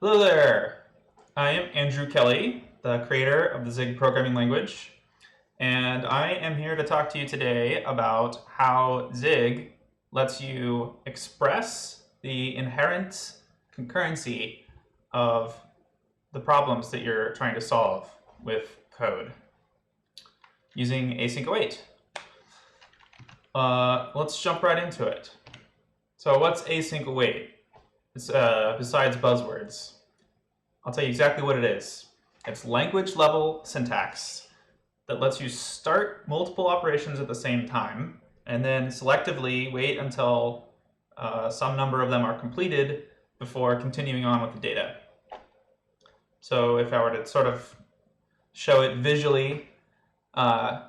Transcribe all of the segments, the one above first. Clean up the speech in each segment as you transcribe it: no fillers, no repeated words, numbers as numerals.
Hello there! I am Andrew Kelley, the creator of the Zig programming language, and I am here to talk to you today about how Zig lets you express the inherent concurrency of the problems that you're trying to solve with code using async await. Let's jump right into it. So what's async await? It's, besides buzzwords. I'll tell you exactly what it is. It's language level syntax that lets you start multiple operations at the same time and then selectively wait until some number of them are completed before continuing on with the data. So if I were to sort of show it visually,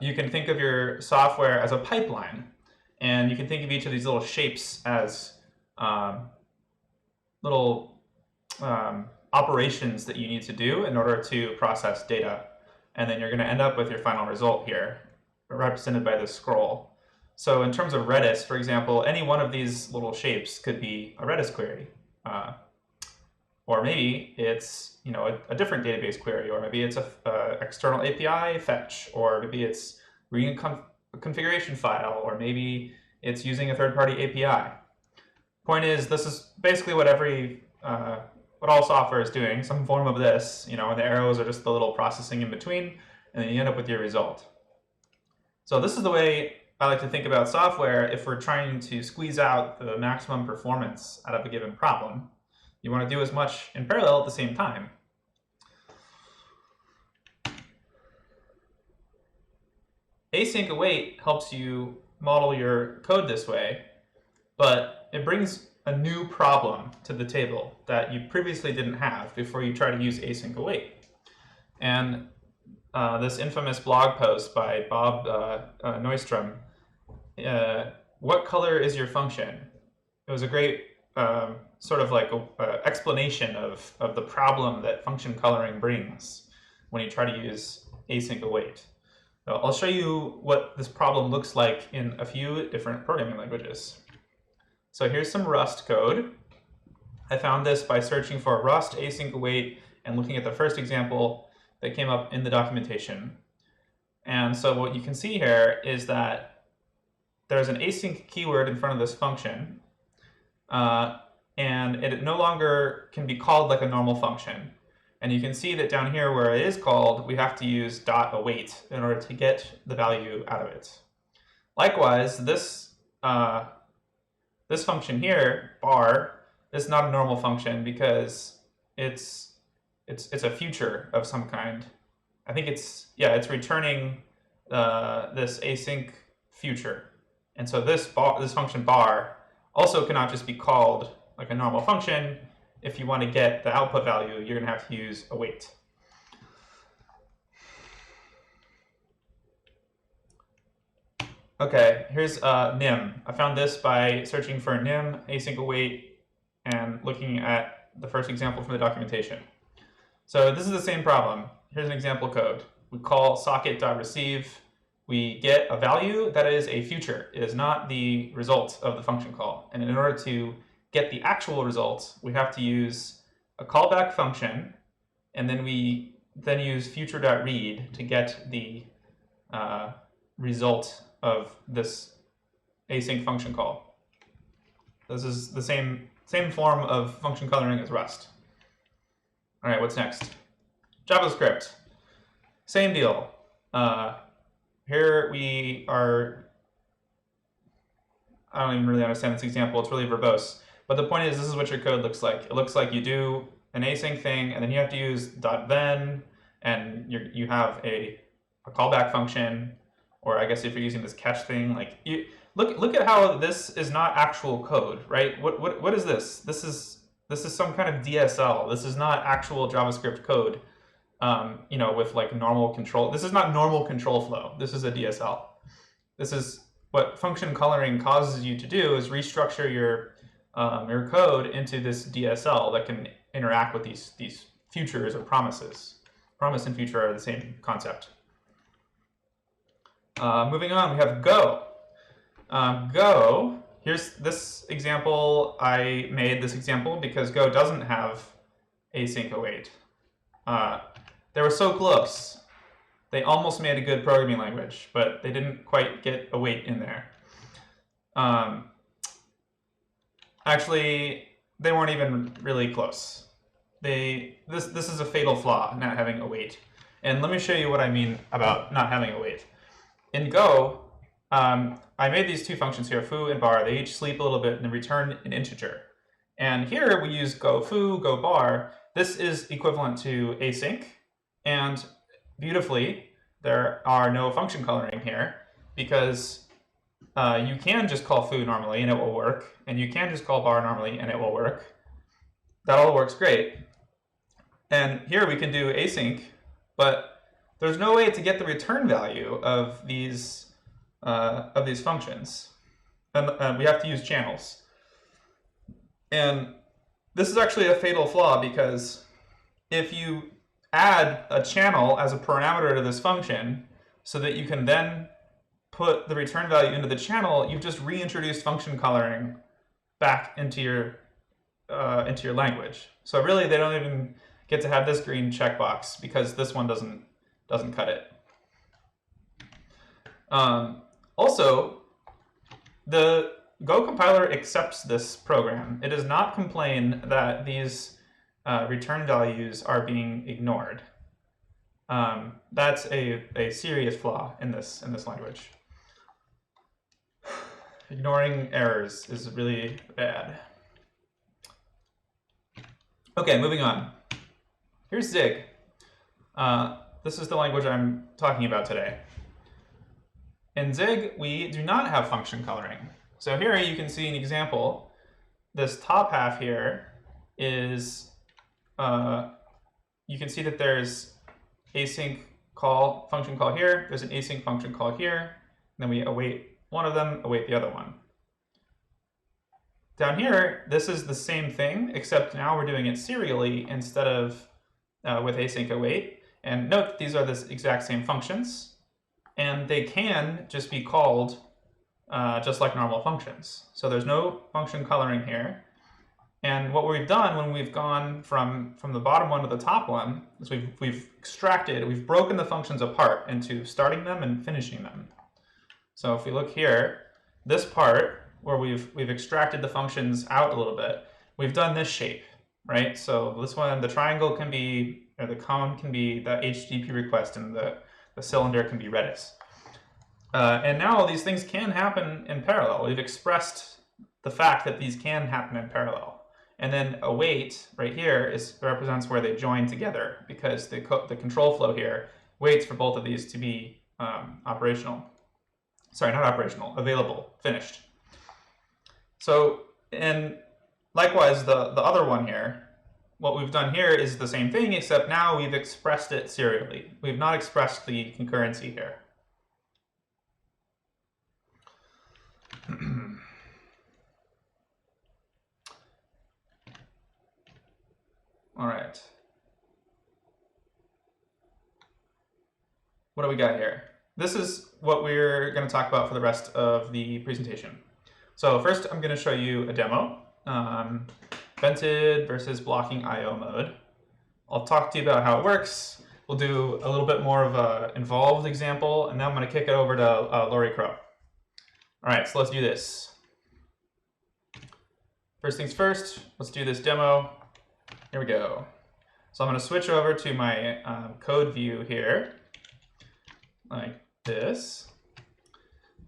you can think of your software as a pipeline, and you can think of each of these little shapes as little operations that you need to do in order to process data. And then you're going to end up with your final result here, represented by this scroll. So in terms of Redis, for example, any one of these little shapes could be a Redis query. Or maybe it's a different database query, or maybe it's a external API fetch, or maybe it's reading a configuration file, or maybe it's using a third-party API. Point is, this is basically what what all software is doing, some form of this, and the arrows are just the little processing in between, and then you end up with your result. So this is the way I like to think about software if we're trying to squeeze out the maximum performance out of a given problem. You want to do as much in parallel at the same time. Async await helps you model your code this way, but it brings a new problem to the table that you previously didn't have before you try to use async await. And this infamous blog post by Bob Neustrom, what color is your function? It was a great sort of like explanation of the problem that function coloring brings when you try to use async await. So I'll show you what this problem looks like in a few different programming languages. So here's some Rust code. I found this by searching for Rust async await and looking at the first example that came up in the documentation. And so what you can see here is that there's an async keyword in front of this function, and it no longer can be called like a normal function. And you can see that down here where it is called, we have to use .await in order to get the value out of it. Likewise, this function here, bar, is not a normal function because it's a future of some kind. I think it's returning this async future. And so this function bar also cannot just be called like a normal function. If you want to get the output value, you're going to have to use await. Okay, here's nym. I found this by searching for nym async await and looking at the first example from the documentation. So this is the same problem. Here's an example code. We call socket.receive. We get a value that is a future. It is not the result of the function call. And in order to get the actual result, we have to use a callback function, and then we use future.read to get the result of this async function call. This is the same form of function coloring as Rust. All right, what's next? JavaScript. Same deal. Here we are, I don't even really understand this example. It's really verbose. But the point is, this is what your code looks like. It looks like you do an async thing, and then you have to use .then, and you have a callback function, or I guess if you're using this catch thing, like look at how this is not actual code, right? What is this? This is some kind of DSL. This is not actual JavaScript code, with like normal control. This is not normal control flow. This is a DSL. This is what function coloring causes you to do, is restructure your code into this DSL that can interact with these futures or promises. Promise and future are the same concept. Moving on, we have Go. Go, here's this example. I made this example because Go doesn't have async await. They were so close. They almost made a good programming language, but they didn't quite get await in there. Actually, they weren't even really close. This is a fatal flaw, not having await. And let me show you what I mean about not having await. In Go, I made these two functions here, foo and bar. They each sleep a little bit and then return an integer. And here we use go foo, go bar. This is equivalent to async. And beautifully, there are no function coloring here because you can just call foo normally and it will work. And you can just call bar normally and it will work. That all works great. And here we can do async, but there's no way to get the return value of these functions. And we have to use channels. And this is actually a fatal flaw because if you add a channel as a parameter to this function so that you can then put the return value into the channel, you've just reintroduced function coloring back into your language. So really, they don't even get to have this green checkbox because this one doesn't cut it. Also, the Go compiler accepts this program. It does not complain that these return values are being ignored. That's a serious flaw in this language. Ignoring errors is really bad. Okay, moving on. Here's Zig. This is the language I'm talking about today. In Zig, we do not have function coloring. So here you can see an example. This top half here is, you can see that there's async call, function call here, there's an async function call here, and then we await one of them, await the other one. Down here, this is the same thing, except now we're doing it serially instead of with async await. And note that these are the exact same functions, and they can just be called just like normal functions. So there's no function coloring here. And what we've done when we've gone from the bottom one to the top one is we've broken the functions apart into starting them and finishing them. So if we look here, this part where we've extracted the functions out a little bit, we've done this shape, right? So this one, the triangle can be, or the cone can be the HTTP request, and the cylinder can be Redis. And now these things can happen in parallel. We've expressed the fact that these can happen in parallel. And then await right here represents where they join together, because the control flow here waits for both of these to be operational. Sorry, not operational, available, finished. So, and likewise, the other one here, what we've done here is the same thing, except now we've expressed it serially. We've not expressed the concurrency here. All right. What do we got here? This is what we're going to talk about for the rest of the presentation. So first, I'm going to show you a demo, vented versus blocking I/O mode. I'll talk to you about how it works. We'll do a little bit more of an involved example, and then I'm going to kick it over to Loris Cro. All right, so let's do this. First things first, let's do this demo. Here we go. So I'm going to switch over to my code view here, like this.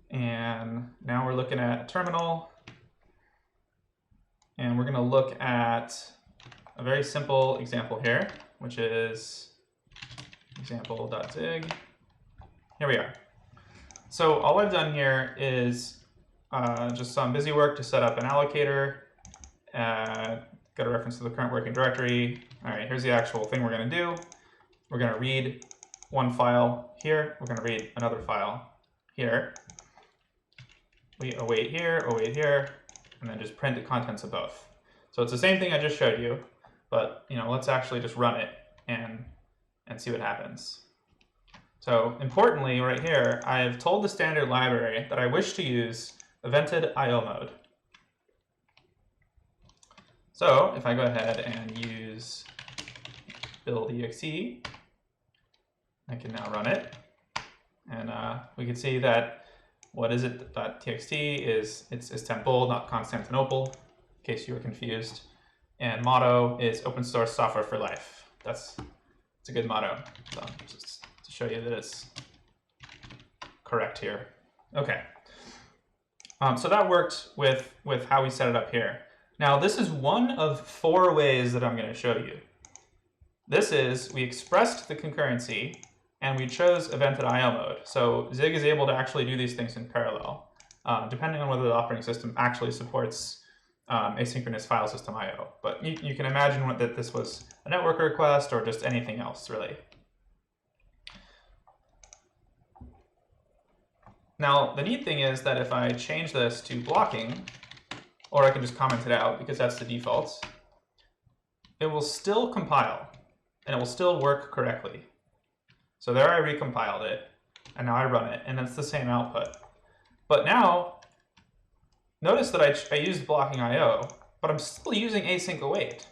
And now we're looking at a terminal. And we're going to look at a very simple example here, which is example.zig. Here we are. So all I've done here is just some busy work to set up an allocator, got a reference to the current working directory. All right, here's the actual thing we're going to do. We're going to read one file here. We're going to read another file here. We await here, and then just print the contents of both. So it's the same thing I just showed you, but let's actually just run it and see what happens. So importantly, right here, I've told the standard library that I wish to use a vented I/O mode. So if I go ahead and use build.exe. I can now run it. And we can see that what is it .txt is it's Istanbul, not Constantinople, in case you were confused. And motto is open source software for life. It's a good motto. So just to show you that it's correct here. Okay. So that worked with how we set it up here. Now this is one of 4 ways that I'm going to show you. This is, we expressed the concurrency and we chose evented IO mode. So Zig is able to actually do these things in parallel, depending on whether the operating system actually supports asynchronous file system IO. But you can imagine that this was a network request or just anything else, really. Now, the neat thing is that if I change this to blocking, or I can just comment it out because that's the default, it will still compile and it will still work correctly. So there I recompiled it, and now I run it, and it's the same output. But now, notice that I used blocking IO, but I'm still using async await.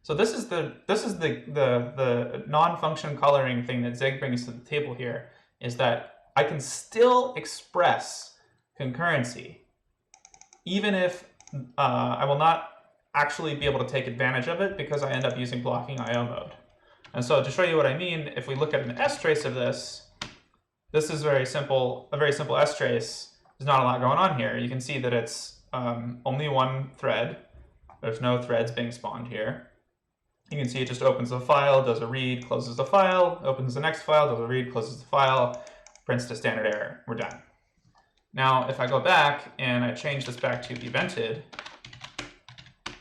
So this is the non-function coloring thing that Zig brings to the table here, is that I can still express concurrency, even if I will not actually be able to take advantage of it because I end up using blocking IO mode. And so to show you what I mean, if we look at an S-trace of this, this is very simple, a very simple S-trace. There's not a lot going on here. You can see that it's only one thread. There's no threads being spawned here. You can see it just opens the file, does a read, closes the file, opens the next file, does a read, closes the file, prints to standard error. We're done. Now, if I go back and I change this back to evented,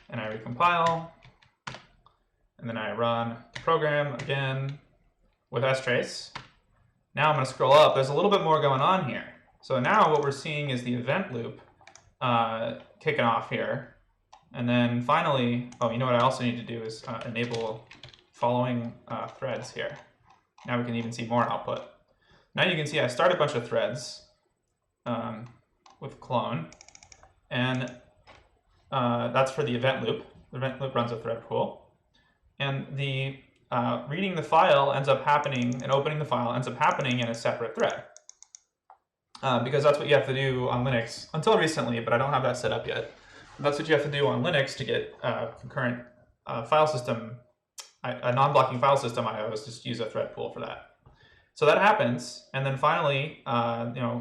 and I recompile, and then I run the program again with strace. Now I'm going to scroll up. There's a little bit more going on here. So now what we're seeing is the event loop kicking off here. And then finally, oh, you know what I also need to do is enable following threads here. Now we can even see more output. Now you can see I start a bunch of threads with clone. And that's for the event loop. The event loop runs a thread pool. And the reading the file ends up happening, and opening the file ends up happening in a separate thread. Because that's what you have to do on Linux, until recently, but I don't have that set up yet. That's what you have to do on Linux to get concurrent file system, a non-blocking file system IO, is just use a thread pool for that. So that happens, and then finally,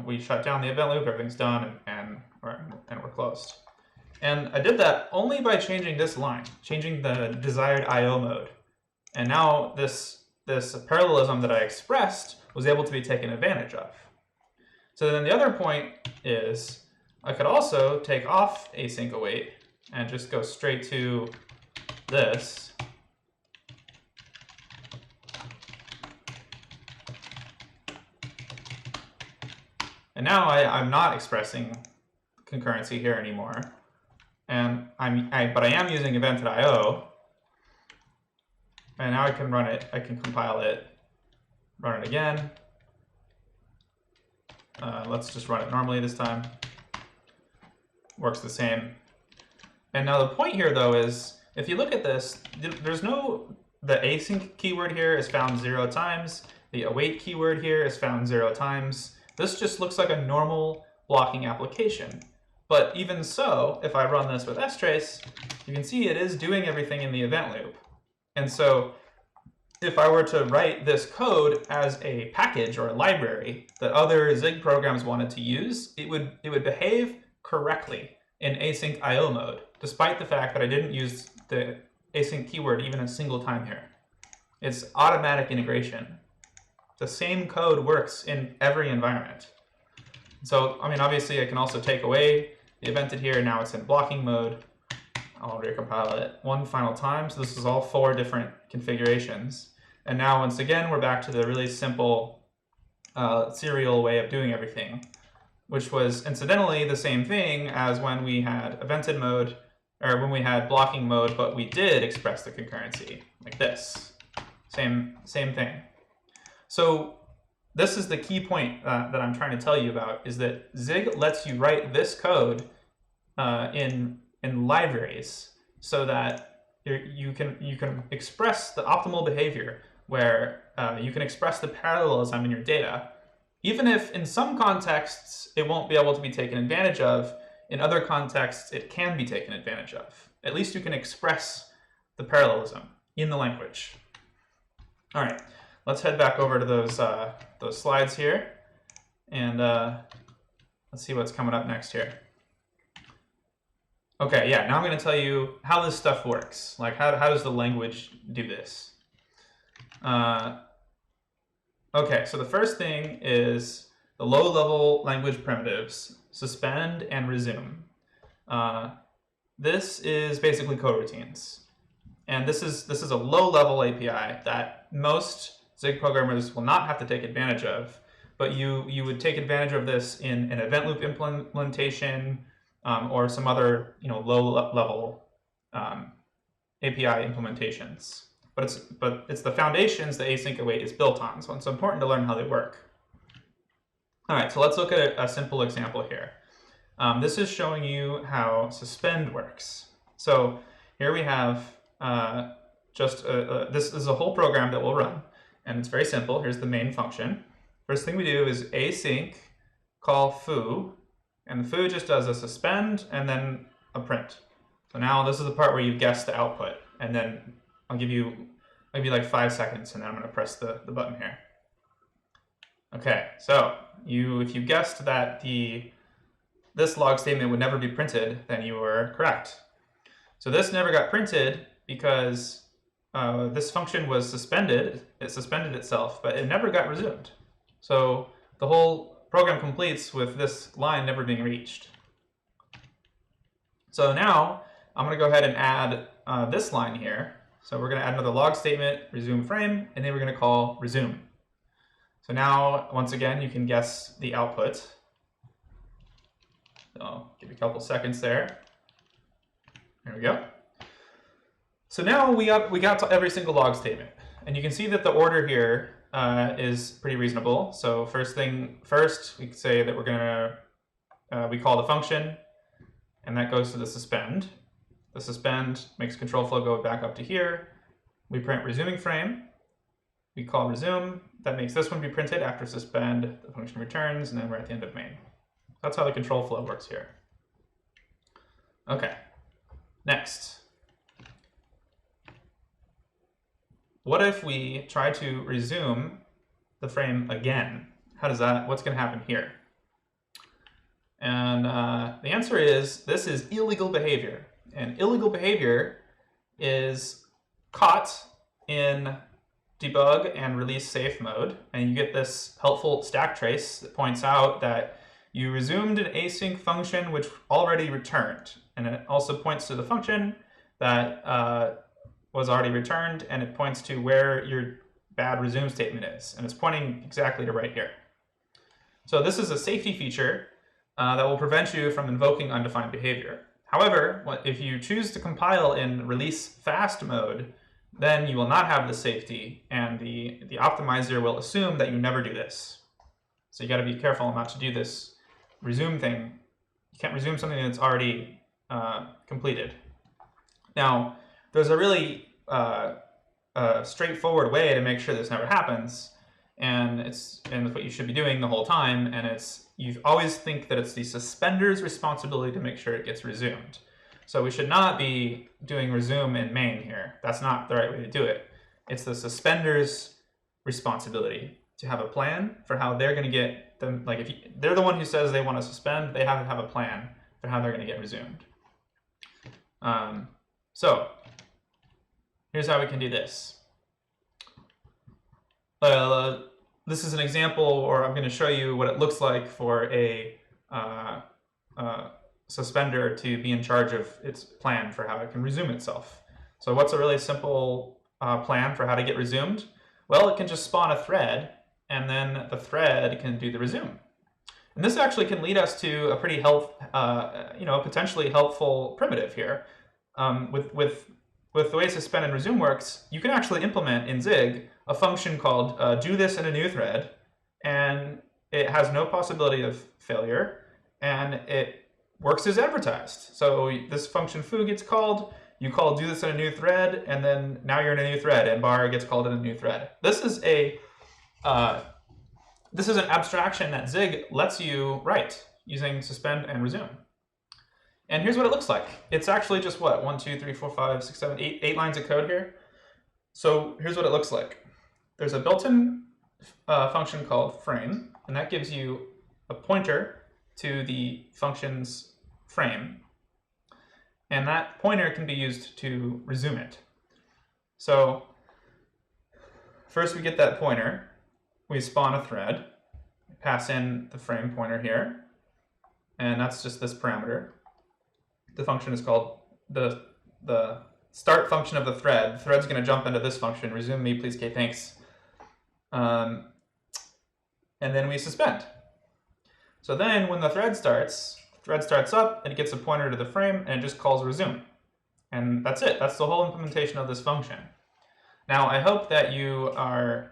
we shut down the event loop, everything's done, and we're closed. And I did that only by changing this line, changing the desired IO mode. And now this parallelism that I expressed was able to be taken advantage of. So then the other point is I could also take off async await and just go straight to this. And now I'm not expressing concurrency here anymore. And but I am using evented IO. And now I can run it, I can compile it, run it again. Let's just run it normally this time. Works the same. And now the point here though is, if you look at this, there's no, the async keyword here is found 0 times. The await keyword here is found 0 times. This just looks like a normal blocking application. But even so, if I run this with strace, you can see it is doing everything in the event loop. And so if I were to write this code as a package or a library that other Zig programs wanted to use, it would behave correctly in async IO mode, despite the fact that I didn't use the async keyword even a single time here. It's automatic integration. The same code works in every environment. So, I mean, obviously I can also take away the evented here. Now it's in blocking mode. I'll recompile it one final time. So this is all 4 different configurations. And now, once again, we're back to the really simple serial way of doing everything, which was incidentally the same thing as when we had evented mode, or when we had blocking mode, but we did express the concurrency, like this. Same thing. So this is the key point that I'm trying to tell you about, is that Zig lets you write this code in libraries so that you can express the optimal behavior where you can express the parallelism in your data, even if in some contexts it won't be able to be taken advantage of. In other contexts, it can be taken advantage of. At least you can express the parallelism in the language. All right, let's head back over to those slides here, and let's see what's coming up next here. Okay, yeah, now I'm going to tell you how this stuff works. Like, how does the language do this? Okay, so the first thing is the low-level language primitives, suspend and resume. This is basically coroutines. And this is a low-level API that most Zig programmers will not have to take advantage of, but you would take advantage of this in an event loop implementation or some other low-level API implementations. But it's the foundations that async await is built on, so it's important to learn how they work. All right, so let's look at a simple example here. This is showing you how suspend works. So here we have this is a whole program that we'll run, and it's very simple. Here's the main function. First thing we do is async call foo, and the foo just does a suspend and then a print. So now this is the part where you guess the output, and then I'll give you maybe like 5 seconds, and then I'm going to press the button here. Okay, so if you guessed that this log statement would never be printed, then you were correct. So this never got printed because this function was suspended. It suspended itself, but it never got resumed. So the whole program completes with this line never being reached. So now I'm going to go ahead and add this line here. So we're going to add another log statement, resume frame, and then we're going to call resume. So now, once again, you can guess the output. So I'll give you a couple seconds there. There we go. So now we got to every single log statement, and you can see that the order here is pretty reasonable. So first, we could say that we're gonna we call the function, and that goes to the suspend. The suspend makes control flow go back up to here. We print resuming frame. We call resume. That makes this one be printed after suspend. The function returns, and then we're at the end of main. That's how the control flow works here. Okay, next. What if we try to resume the frame again? What's going to happen here? And the answer is this is illegal behavior. And illegal behavior is caught in debug and release safe mode. And you get this helpful stack trace that points out that you resumed an async function which already returned. And it also points to the function that was already returned, and it points to where your bad resume statement is. And it's pointing exactly to right here. So this is a safety feature that will prevent you from invoking undefined behavior. However, if you choose to compile in release fast mode, then you will not have the safety, and the optimizer will assume that you never do this. So you got to be careful not to do this resume thing. You can't resume something that's already completed. Now, there's a really straightforward way to make sure this never happens, and it's what you should be doing the whole time. And you always think that it's the suspender's responsibility to make sure it gets resumed. So we should not be doing resume in main here. That's not the right way to do it. It's the suspender's responsibility to have a plan for how they're going to get them. Like if they're the one who says they want to suspend, they have to have a plan for how they're going to get resumed. So here's how we can do this. This is an example, or I'm going to show you what it looks like for a suspender to be in charge of its plan for how it can resume itself. So what's a really simple plan for how to get resumed? Well, it can just spawn a thread, and then the thread can do the resume. And this actually can lead us to a pretty potentially helpful primitive here. With the way suspend and resume works, you can actually implement in Zig a function called do this in a new thread, and it has no possibility of failure, and it works as advertised. So this function foo gets called, you call do this in a new thread, and then now you're in a new thread, and bar gets called in a new thread. This is an abstraction that Zig lets you write using suspend and resume. And here's what it looks like. It's actually just what, 1, 2, 3, 4, 5, 6, 7, 8 lines of code here. So here's what it looks like. There's a built-in function called frame, and that gives you a pointer to the function's frame. And that pointer can be used to resume it. So first we get that pointer, we spawn a thread, pass in the frame pointer here, and that's just this parameter. The function is called the start function of the thread. The thread's going to jump into this function, resume me, please, okay, thanks. And then we suspend. So then when the thread starts up, and it gets a pointer to the frame, and it just calls resume. And that's it. That's the whole implementation of this function. Now, I hope that you are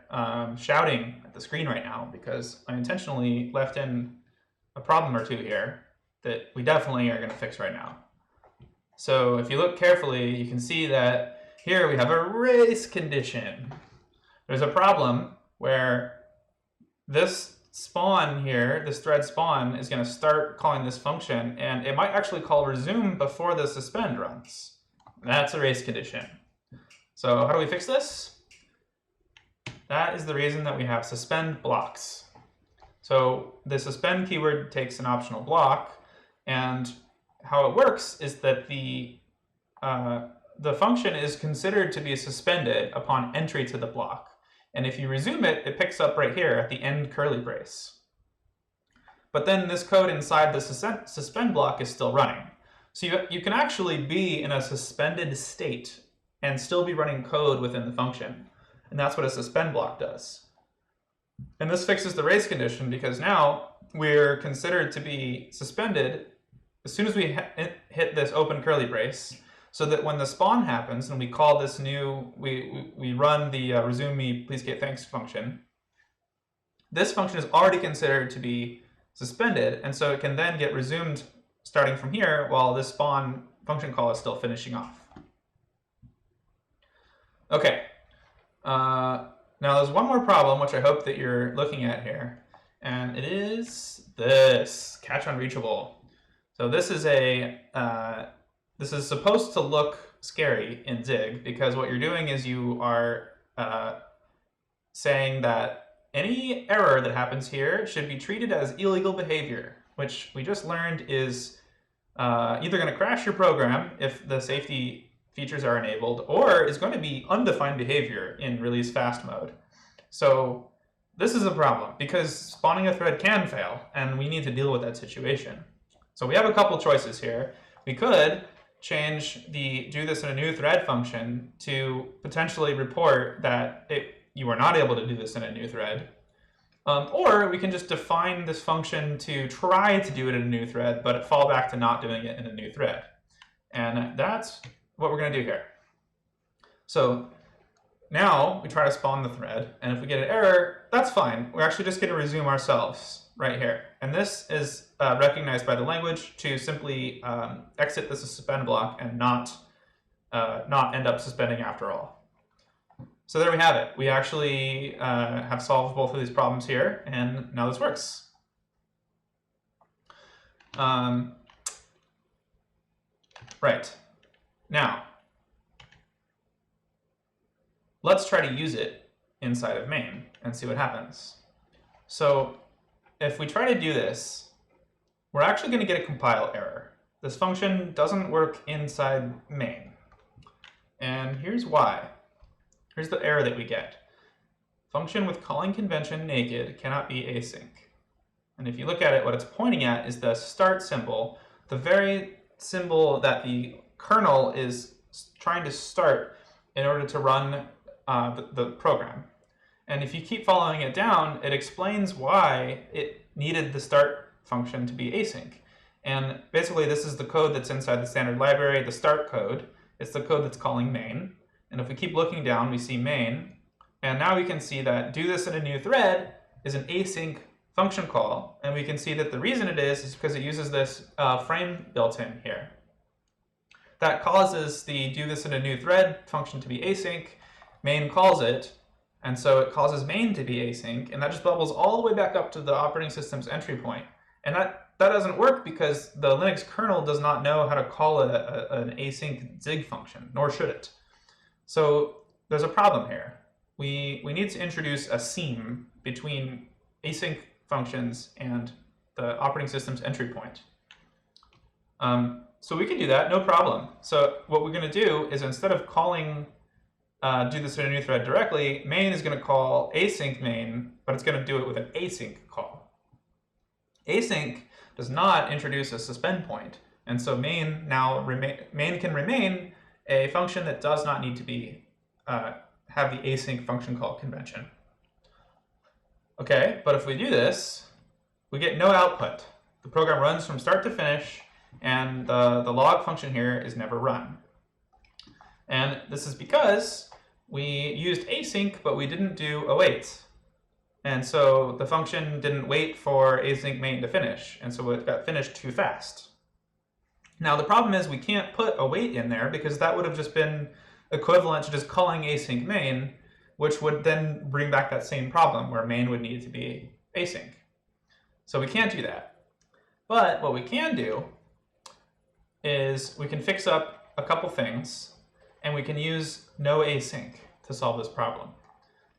shouting at the screen right now, because I intentionally left in a problem or two here that we definitely are going to fix right now. So if you look carefully, you can see that here we have a race condition. There's a problem where this spawn here, this thread spawn, is going to start calling this function, and it might actually call resume before the suspend runs. That's a race condition. So how do we fix this? That is the reason that we have suspend blocks. So the suspend keyword takes an optional block, and how it works is that the function is considered to be suspended upon entry to the block. And if you resume it, it picks up right here at the end curly brace. But then this code inside the suspend block is still running. So you can actually be in a suspended state and still be running code within the function. And that's what a suspend block does. And this fixes the race condition, because now we're considered to be suspended as soon as we hit this open curly brace, so that when the spawn happens and we call this new, we run the resume me, please get thanks function, this function is already considered to be suspended, and so it can then get resumed starting from here while this spawn function call is still finishing off. Okay, now there's one more problem which I hope that you're looking at here, and it is this, catch unreachable. So this is supposed to look scary in Zig, because what you're doing is you are saying that any error that happens here should be treated as illegal behavior, which we just learned is either going to crash your program if the safety features are enabled, or is going to be undefined behavior in release fast mode. So this is a problem, because spawning a thread can fail, and we need to deal with that situation. So we have a couple choices here. We could change the do this in a new thread function to potentially report that you are not able to do this in a new thread. Or we can just define this function to try to do it in a new thread, but fall back to not doing it in a new thread. And that's what we're going to do here. So now we try to spawn the thread, and if we get an error, that's fine. We're actually just going to resume ourselves right here. And this is recognized by the language to simply exit the suspend block and not end up suspending after all. So there we have it. We actually have solved both of these problems here, and now this works. Right. Now, let's try to use it inside of main and see what happens. So if we try to do this, we're actually going to get a compile error. This function doesn't work inside main. And here's why. Here's the error that we get. Function with calling convention naked cannot be async. And if you look at it, what it's pointing at is the start symbol, the very symbol that the kernel is trying to start in order to run the program. And if you keep following it down, it explains why it needed the start function to be async. And basically, this is the code that's inside the standard library, the start code. It's the code that's calling main. And if we keep looking down, we see main. And now we can see that do this in a new thread is an async function call. And we can see that the reason it is because it uses this frame built in here. that causes the do this in a new thread function to be async. Main calls it, and so it causes main to be async, and that just bubbles all the way back up to the operating system's entry point. And that doesn't work because the Linux kernel does not know how to call an async zig function, nor should it. So there's a problem here. We need to introduce a seam between async functions and the operating system's entry point. So we can do that, no problem. So what we're going to do is instead of calling do this in a new thread directly, main is going to call async main, but it's going to do it with an async call. Async does not introduce a suspend point, and so main can remain a function that does not need to be have the async function call convention. Okay, but if we do this, we get no output. The program runs from start to finish, and the log function here is never run. And this is because we used async, but we didn't do await. And so the function didn't wait for async main to finish, and so it got finished too fast. Now the problem is we can't put await in there because that would have just been equivalent to just calling async main, which would then bring back that same problem where main would need to be async. So we can't do that. But what we can do is we can fix up a couple things, and we can use no async to solve this problem.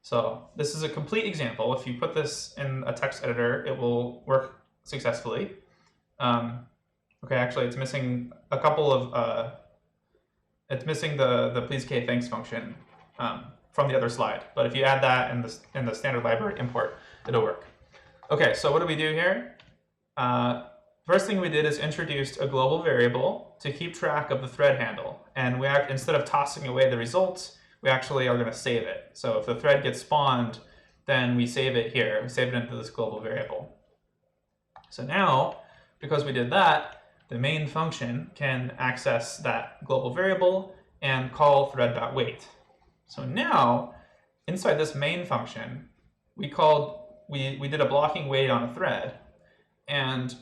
So this is a complete example. If you put this in a text editor, it will work successfully. Okay, actually, it's missing a couple of, it's missing the please k thanks function from the other slide. But if you add that in the standard library import, it'll work. Okay, so what do we do here? First thing we did is introduced a global variable to keep track of the thread handle. And instead of tossing away the results, we actually are going to save it. So if the thread gets spawned, then we save it here. We save it into this global variable. So now, because we did that, the main function can access that global variable and call thread.wait. So now, inside this main function, we did a blocking wait on a thread. And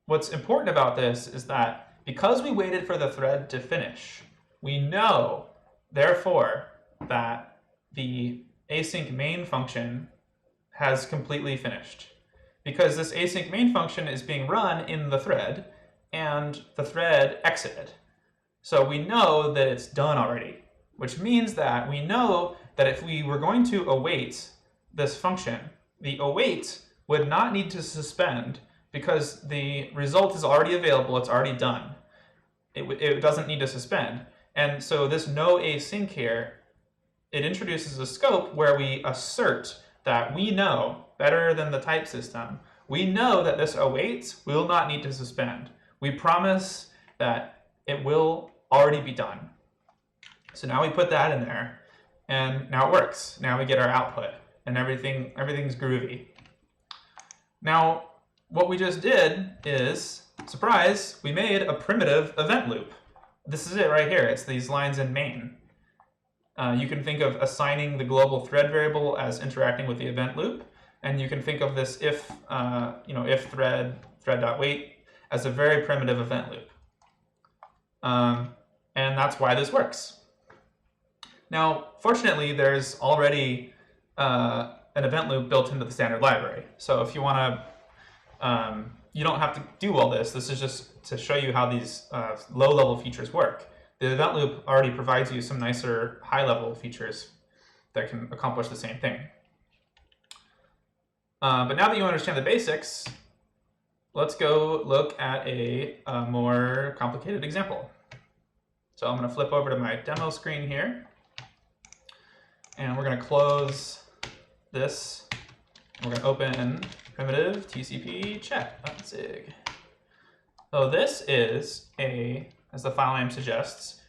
what's important about this is that because we waited for the thread to finish, we know, therefore, that the async main function has completely finished. Because this async main function is being run in the thread, and the thread exited. So we know that it's done already, which means that we know that if we were going to await this function, the await would not need to suspend because the result is already available, it's already done. It doesn't need to suspend. And so this no async here, it introduces a scope where we assert that we know, better than the type system, we know that this await will not need to suspend. We promise that it will already be done. So now we put that in there, and now it works. Now we get our output, and everything's groovy. Now, what we just did is, surprise, we made a primitive event loop. This is it right here. It's these lines in main. You can think of assigning the global thread variable as interacting with the event loop, and you can think of this if thread.wait as a very primitive event loop. And that's why this works. Now, fortunately, there's already an event loop built into the standard library. So if you want to, you don't have to do all this. This is just to show you how these low-level features work. The event loop already provides you some nicer high-level features that can accomplish the same thing. But now that you understand the basics, let's go look at a more complicated example. So I'm going to flip over to my demo screen here, and we're going to close this. We're going to open primitive TCP chat.zig. So this is as the file name suggests,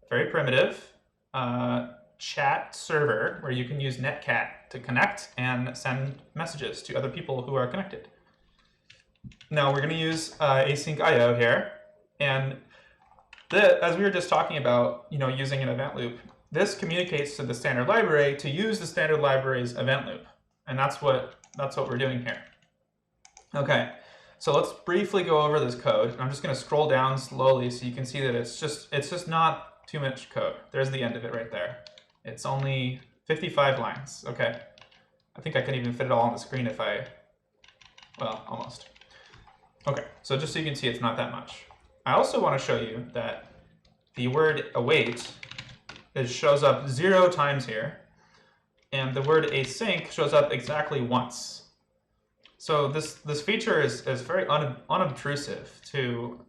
very primitive chat server where you can use netcat to connect and send messages to other people who are connected. Now we're going to use async IO here, and as we were just talking about, using an event loop, this communicates to the standard library to use the standard library's event loop, and that's what we're doing here. Okay, So let's briefly go over this code. I'm just going to scroll down slowly so you can see that it's just not too much code. There's the end of it right there. It's only 55 lines. Okay. I think I can even fit it all on the screen if I, well, almost. Okay, so just so you can see, it's not that much. I also want to show you that the word await shows up 0 times here, and the word async shows up exactly once. So this feature is very unobtrusive to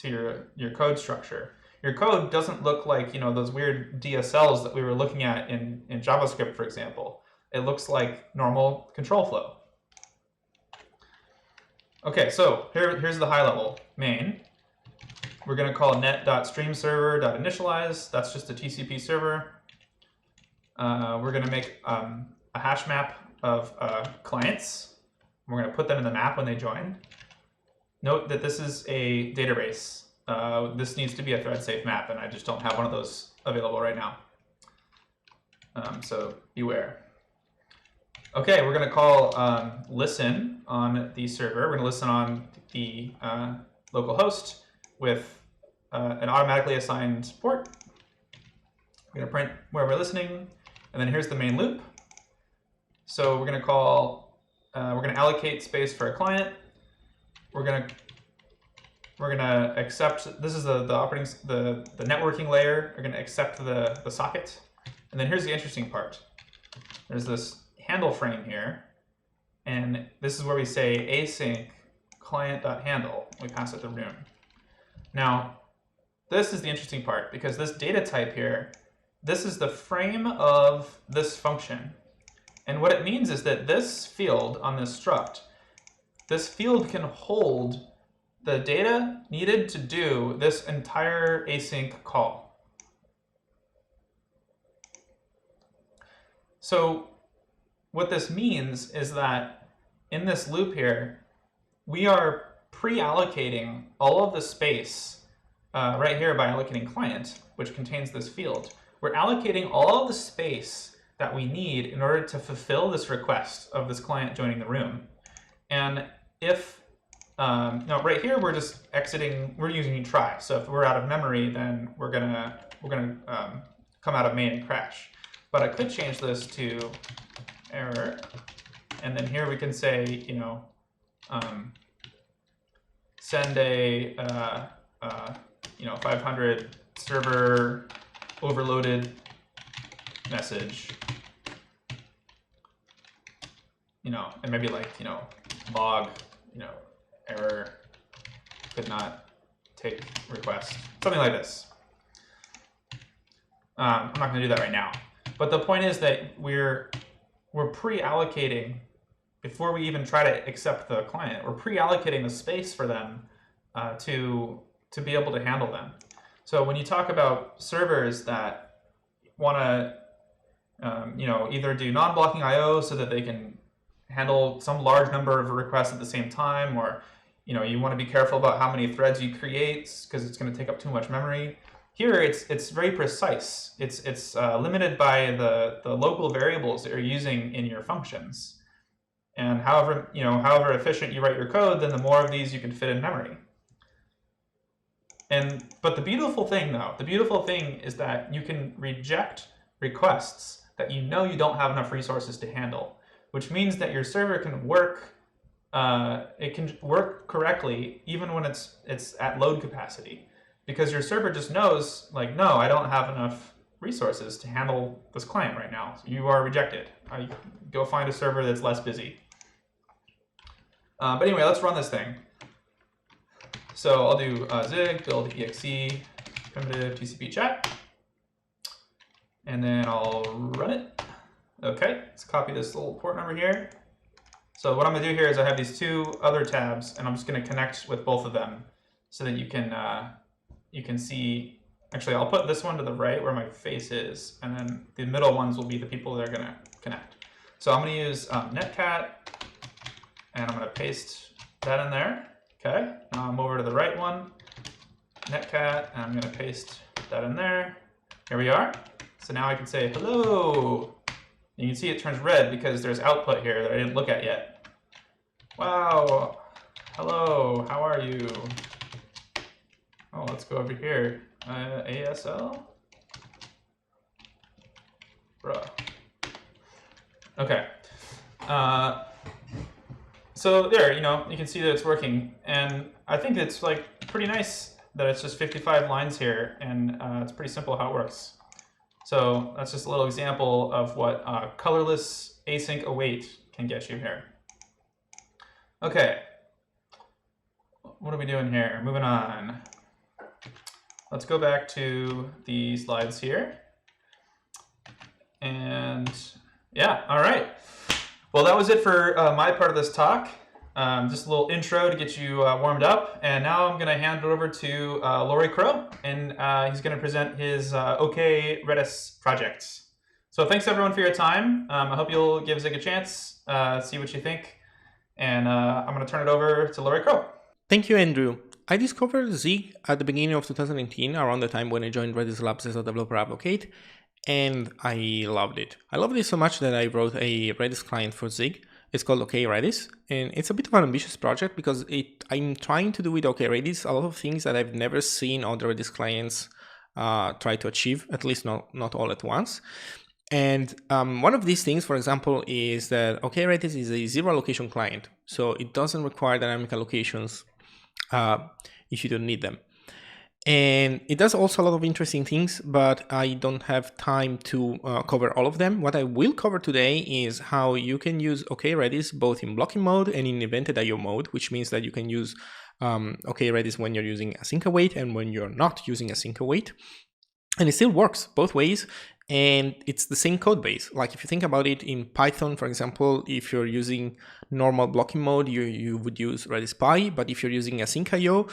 your code structure. Your code doesn't look like those weird DSLs that we were looking at in JavaScript, for example. It looks like normal control flow. Okay, so here's the high level main. We're going to call net.streamServer.initialize. That's just a TCP server. We're going to make a hash map of clients. We're going to put them in the map when they join. Note that this is a database. This needs to be a thread-safe map, and I just don't have one of those available right now. So beware. Okay, we're going to call listen on the server. We're going to listen on the local host with an automatically assigned port. We're going to print where we're listening, and then here's the main loop. So we're going to call, we're going to allocate space for a client. We're going to accept. This is the networking layer. We're going to accept the socket, and then here's the interesting part. There's this handle frame here, and this is where we say async client.handle. We pass it the room. Now, this is the interesting part, because this data type here, this is the frame of this function. And what it means is that this field on this struct, this field can hold the data needed to do this entire async call. So what this means is that in this loop here, we are pre-allocating all of the space right here by allocating client, which contains this field. We're allocating all of the space that we need in order to fulfill this request of this client joining the room. And if, now right here, we're just exiting, we're using try. So if we're out of memory, then we're gonna come out of main and crash. But I could change this to error, and then here we can say, send a 500 server overloaded message, and maybe like log error could not take request, something like this. I'm not going to do that right now, but the point is that we're pre-allocating, before we even try to accept the client, we're pre-allocating the space for them to be able to handle them. So when you talk about servers that want to either do non-blocking I/O so that they can handle some large number of requests at the same time, or you want to be careful about how many threads you create because it's going to take up too much memory. Here it's very precise. It's limited by the local variables that you're using in your functions. And however efficient you write your code, then the more of these you can fit in memory. But the beautiful thing is that you can reject requests that you don't have enough resources to handle, which means that your server can work. It can work correctly even when it's at load capacity, because your server just knows, like, no, I don't have enough resources to handle this client right now. So you are rejected. Go find a server that's less busy. But anyway, let's run this thing. So I'll do zig build exe primitive TCP chat, and then I'll run it. Okay, let's copy this little port number here. So what I'm going to do here is I have these two other tabs, and I'm just going to connect with both of them so that you can see. Actually, I'll put this one to the right where my face is, and then the middle ones will be the people that are going to connect. So I'm going to use netcat, and I'm going to paste that in there. Okay, now I'm over to the right one, netcat, and I'm going to paste that in there. Here we are. So now I can say hello. You can see it turns red because there's output here that I didn't look at yet. Wow, hello, how are you? Oh, let's go over here. ASL? Bruh. Okay. So there, you can see that it's working. And I think it's like pretty nice that it's just 55 lines here, and it's pretty simple how it works. So that's just a little example of what colorless async await can get you here. Okay. What are we doing here? Moving on. Let's go back to the slides here. And yeah, all right. Well, that was it for my part of this talk. Just a little intro to get you warmed up. And now I'm going to hand it over to Loris Cro, and he's going to present his OkRedis projects. So thanks everyone for your time. I hope you'll give Zig a chance, see what you think. And I'm going to turn it over to Loris Cro. Thank you, Andrew. I discovered Zig at the beginning of 2019, around the time when I joined Redis Labs as a developer advocate, and I loved it. I loved it so much that I wrote a Redis client for Zig. It's called OkRedis, and it's a bit of an ambitious project because I'm trying to do with OkRedis a lot of things that I've never seen other Redis clients try to achieve, at least not all at once. And one of these things, for example, is that OkRedis is a zero-allocation client, so it doesn't require dynamic allocations if you don't need them. And it does also a lot of interesting things, but I don't have time to cover all of them. What I will cover today is how you can use OkRedis both in blocking mode and in evented IO mode, which means that you can use OkRedis when you're using async await and when you're not using async await. And it still works both ways, and it's the same code base. Like if you think about it in Python, for example, if you're using normal blocking mode, you would use Redis Py, but if you're using async IO,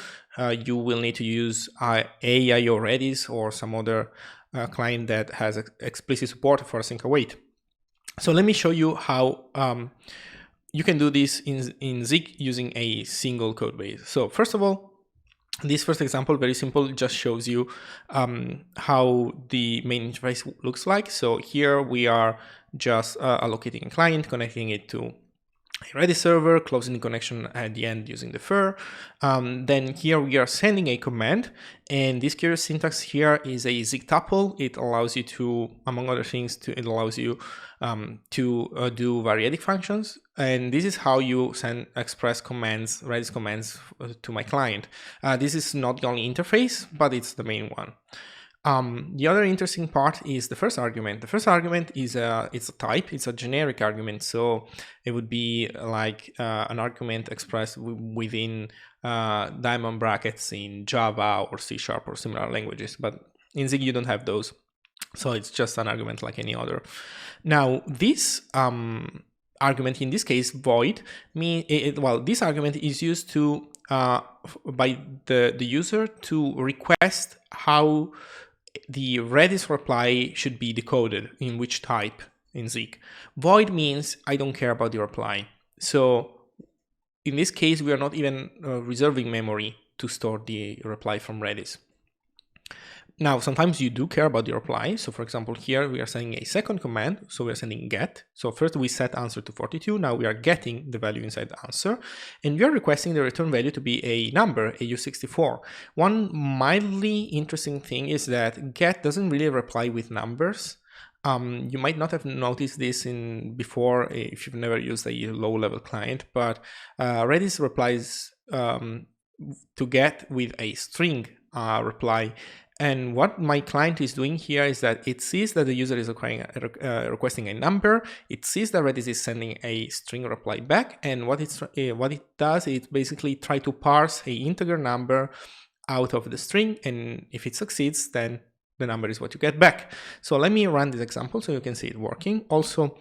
you will need to use AIO Redis or some other client that has explicit support for async await. So let me show you how you can do this in Zig using a single code base. So first of all, this first example, very simple, just shows you how the main interface looks like. So here we are just allocating a client, connecting it to a Redis server, closing the connection at the end using the fur. Then here we are sending a command, and this curious syntax here is a Zig tuple. It allows you to, among other things, to do variadic functions. And this is how you express commands, Redis commands to my client. This is not the only interface, but it's the main one. The other interesting part is the first argument. The first argument is it's a type, it's a generic argument. So it would be like an argument expressed within diamond brackets in Java or C# or similar languages. But in Zig, you don't have those. So it's just an argument like any other. Now, this argument, in this case, void, this argument is used to by the user to request how the Redis reply should be decoded, in which type in Zig. Void means I don't care about the reply. So in this case, we are not even reserving memory to store the reply from Redis. Now, sometimes you do care about the reply. So for example, here we are sending a second command. So we are sending get. So first we set answer to 42. Now we are getting the value inside the answer. And we are requesting the return value to be a number, AU64. One mildly interesting thing is that get doesn't really reply with numbers. You might not have noticed this before if you've never used a low-level client, but Redis replies to get with a string reply. And what my client is doing here is that it sees that the user is requesting a number. It sees that Redis is sending a string reply back. And what it does, it basically try to parse a integer number out of the string. And if it succeeds, then the number is what you get back. So let me run this example so you can see it working. Also,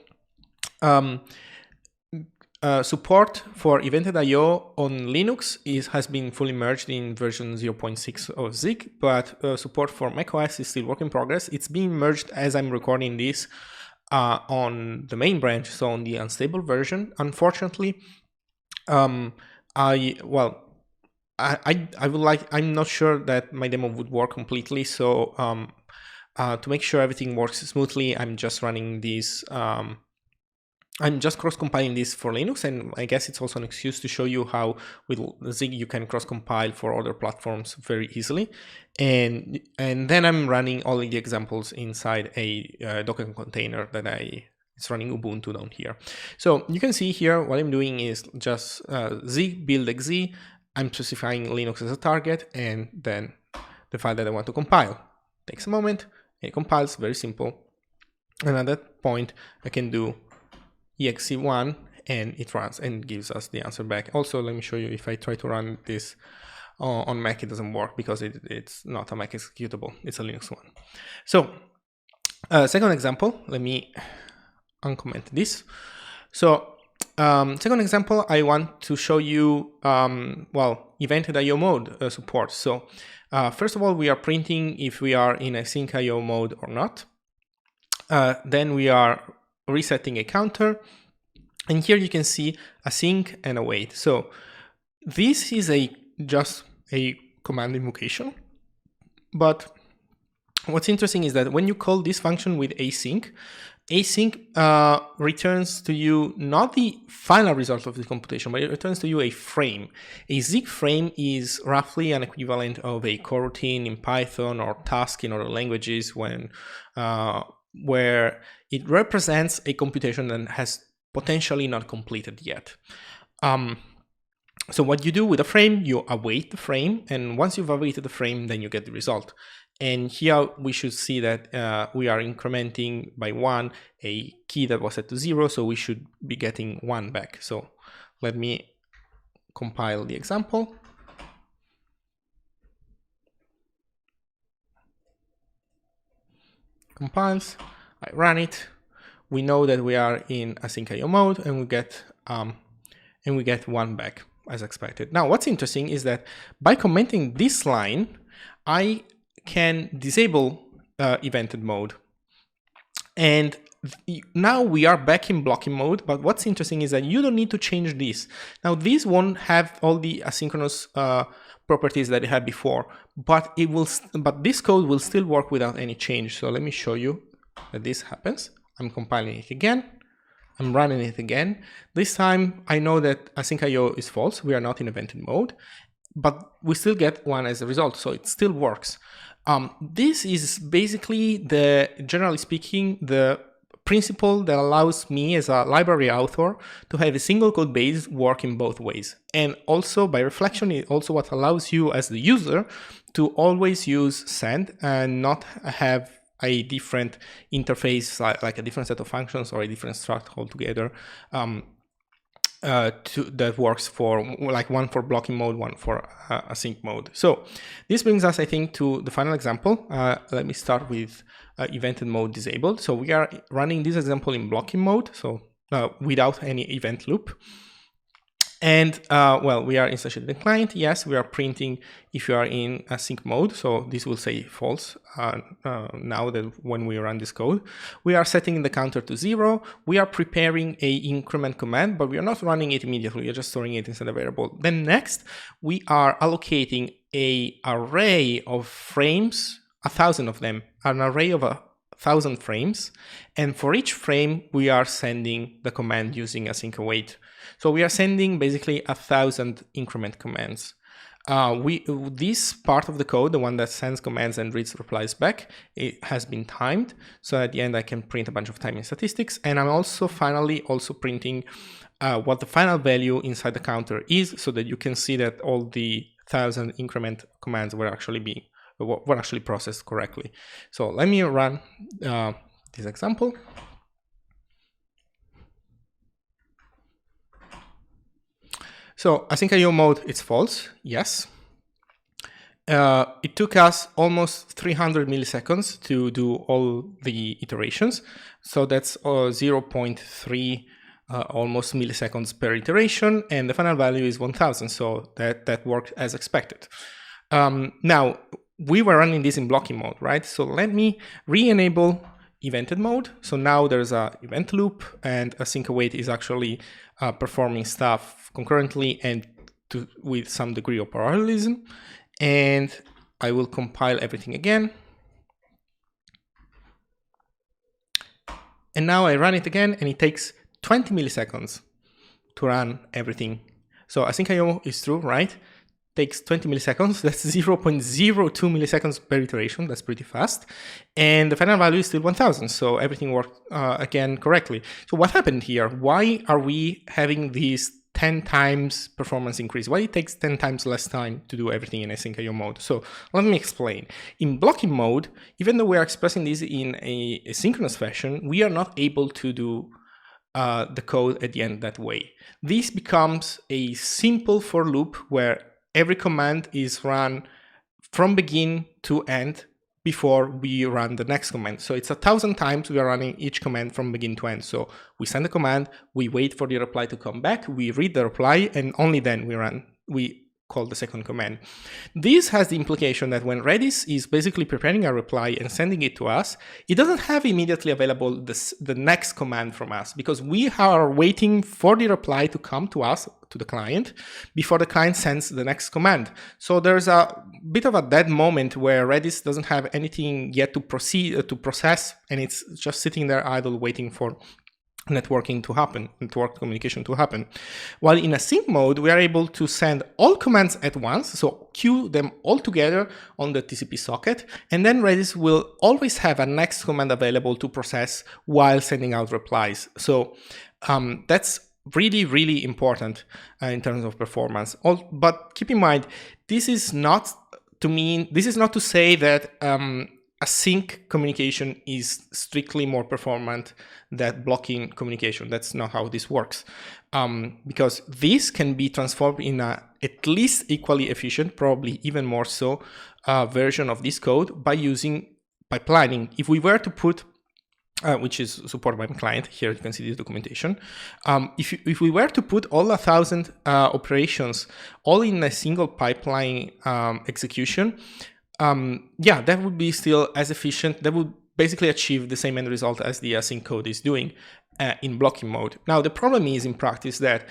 support for evented IO on Linux has been fully merged in version 0.6 of Zig, but support for macOS is still work in progress. It's being merged as I'm recording this on the main branch, so on the unstable version. Unfortunately, I'm not sure that my demo would work completely. So to make sure everything works smoothly, I'm just running this I'm just cross-compiling this for Linux, and I guess it's also an excuse to show you how with Zig you can cross-compile for other platforms very easily. And then I'm running all of the examples inside a Docker container that it's running Ubuntu down here. So you can see here what I'm doing is just Zig build exe. I'm specifying Linux as a target, and then the file that I want to compile. Takes a moment, it compiles, very simple. And at that point, I can do exe1 and it runs and gives us the answer back. Also, let me show you, if I try to run this on Mac, it doesn't work because it's not a Mac executable, it's a Linux one. So second example, let me uncomment this. So second example, I want to show you, well, evented IO mode support. So first of all, we are printing if we are in async IO mode or not. Then we are resetting a counter, and here you can see async and await. So this is just a command invocation, but what's interesting is that when you call this function with async returns to you not the final result of the computation, but it returns to you a frame. A Zig frame is roughly an equivalent of a coroutine in Python or task in other languages where it represents a computation that has potentially not completed yet. So what you do with a frame, you await the frame, and once you've awaited the frame, then you get the result. And here we should see that we are incrementing by 1 a key that was set to 0, so we should be getting 1 back. So let me compile the example. Compiles, I run it. We know that we are in async IO mode, and we get 1 back as expected. Now, what's interesting is that by commenting this line, I can disable evented mode, and now we are back in blocking mode. But what's interesting is that you don't need to change this. Now, this won't have all the asynchronous properties that it had before, but it will. But this code will still work without any change. So let me show you that this happens. I'm compiling it again. I'm running it again. This time I know that async IO is false. We are not in evented mode, but we still get 1 as a result. So it still works. This is basically generally speaking, the principle that allows me as a library author to have a single code base work in both ways. And also by reflection, it also what allows you as the user to always use send and not have a different interface, like a different set of functions or a different struct altogether, that works for like one for blocking mode, one for async mode. So this brings us, I think, to the final example. Let me start with evented mode disabled. So we are running this example in blocking mode, so without any event loop. And well, we are instantiating the client. Yes, we are printing if you are in async mode. So this will say false now that when we run this code. We are setting the counter to 0. We are preparing a increment command, but we are not running it immediately. We are just storing it inside a variable. Then next, we are allocating an array of frames, 1,000 of them, an array of 1,000 frames. And for each frame, we are sending the command using async await. So we are sending basically 1,000 increment commands. This part of the code, the one that sends commands and reads replies back, it has been timed. So at the end, I can print a bunch of timing statistics. And I'm also finally printing what the final value inside the counter is, so that you can see that all the 1,000 increment commands were actually processed correctly. So let me run this example. So async IO mode, it's false, yes. It took us almost 300 milliseconds to do all the iterations. So that's 0.3 almost milliseconds per iteration, and the final value is 1,000. So that worked as expected. Now, we were running this in blocking mode, right? So let me re-enable evented mode. So now there's an event loop, and async await is actually performing stuff concurrently and with some degree of parallelism. And I will compile everything again. And now I run it again, and it takes 20 milliseconds to run everything. So async IO is true, right? Takes 20 milliseconds. That's 0.02 milliseconds per iteration. That's pretty fast. And the final value is still 1000. So everything worked again correctly. So what happened here? Why are we having these 10 times performance increase? Why it takes 10 times less time to do everything in async IO mode? So let me explain. In blocking mode, even though we are expressing this in a synchronous fashion, we are not able to do the code at the end that way. This becomes a simple for loop where every command is run from begin to end before we run the next command. So it's 1000 times we are running each command from begin to end. So we send the command, we wait for the reply to come back, we read the reply, and only then we call the second command. This has the implication that when Redis is basically preparing a reply and sending it to us, it doesn't have immediately available the next command from us, because we are waiting for the reply to come to us, to the client, before the client sends the next command. So there's a bit of a dead moment where Redis doesn't have anything yet to process, and it's just sitting there idle waiting for networking to happen, network communication to happen. While in async mode, we are able to send all commands at once, so queue them all together on the TCP socket, and then Redis will always have a next command available to process while sending out replies. So that's really, really important in terms of performance. But keep in mind, this is not to say that async communication is strictly more performant than blocking communication. That's not how this works. Because this can be transformed in a at least equally efficient, probably even more so, version of this code by using pipelining. If we were to put which is supported by my client. Here you can see this documentation. If we were to put all 1000 operations all in a single pipeline execution, yeah, that would be still as efficient. That would basically achieve the same end result as the async code is doing in blocking mode. Now, the problem is in practice that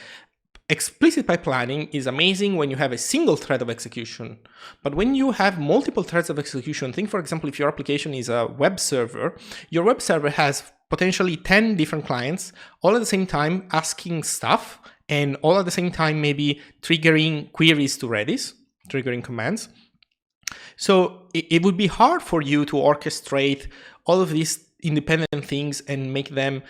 explicit pipelining is amazing when you have a single thread of execution. But when you have multiple threads of execution, think, for example, if your application is a web server, your web server has potentially 10 different clients all at the same time asking stuff, and all at the same time maybe triggering queries to Redis, triggering commands. So it would be hard for you to orchestrate all of these independent things and make them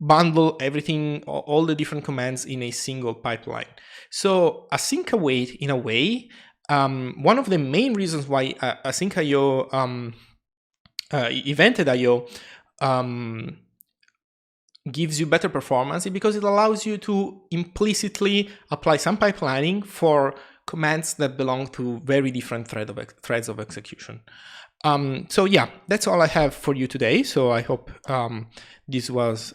bundle everything, all the different commands in a single pipeline. So async await, in a way, one of the main reasons why async IO, evented IO gives you better performance is because it allows you to implicitly apply some pipelining for commands that belong to very different threads of execution. So yeah, that's all I have for you today. So I hope this was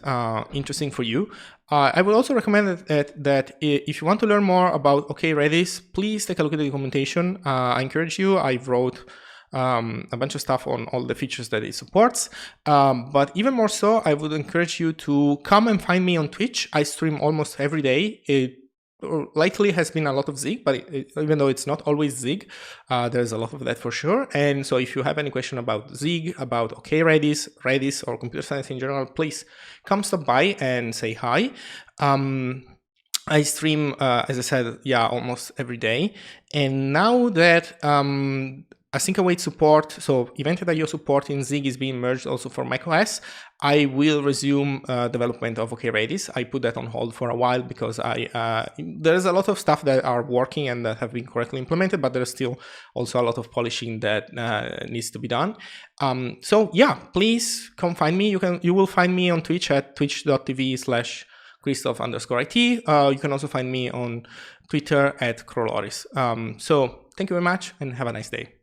interesting for you. I would also recommend that if you want to learn more about OkRedis, please take a look at the documentation. I encourage you. I wrote a bunch of stuff on all the features that it supports. But even more so, I would encourage you to come and find me on Twitch. I stream almost every day. It likely has been a lot of Zig, but even though it's not always Zig, there's a lot of that for sure. And so if you have any question about Zig, about OkRedis, Redis, or computer science in general, please come stop by and say hi. I stream, as I said, yeah, almost every day. And now that async await support, so evented IO support in Zig is being merged also for macOS, I will resume development of OkRedis. I put that on hold for a while because there's a lot of stuff that are working and that have been correctly implemented, but there's still also a lot of polishing that needs to be done. So yeah, please come find me. You will find me on Twitch at twitch.tv/Christoph_IT. You can also find me on Twitter at Loris Cro. So thank you very much and have a nice day.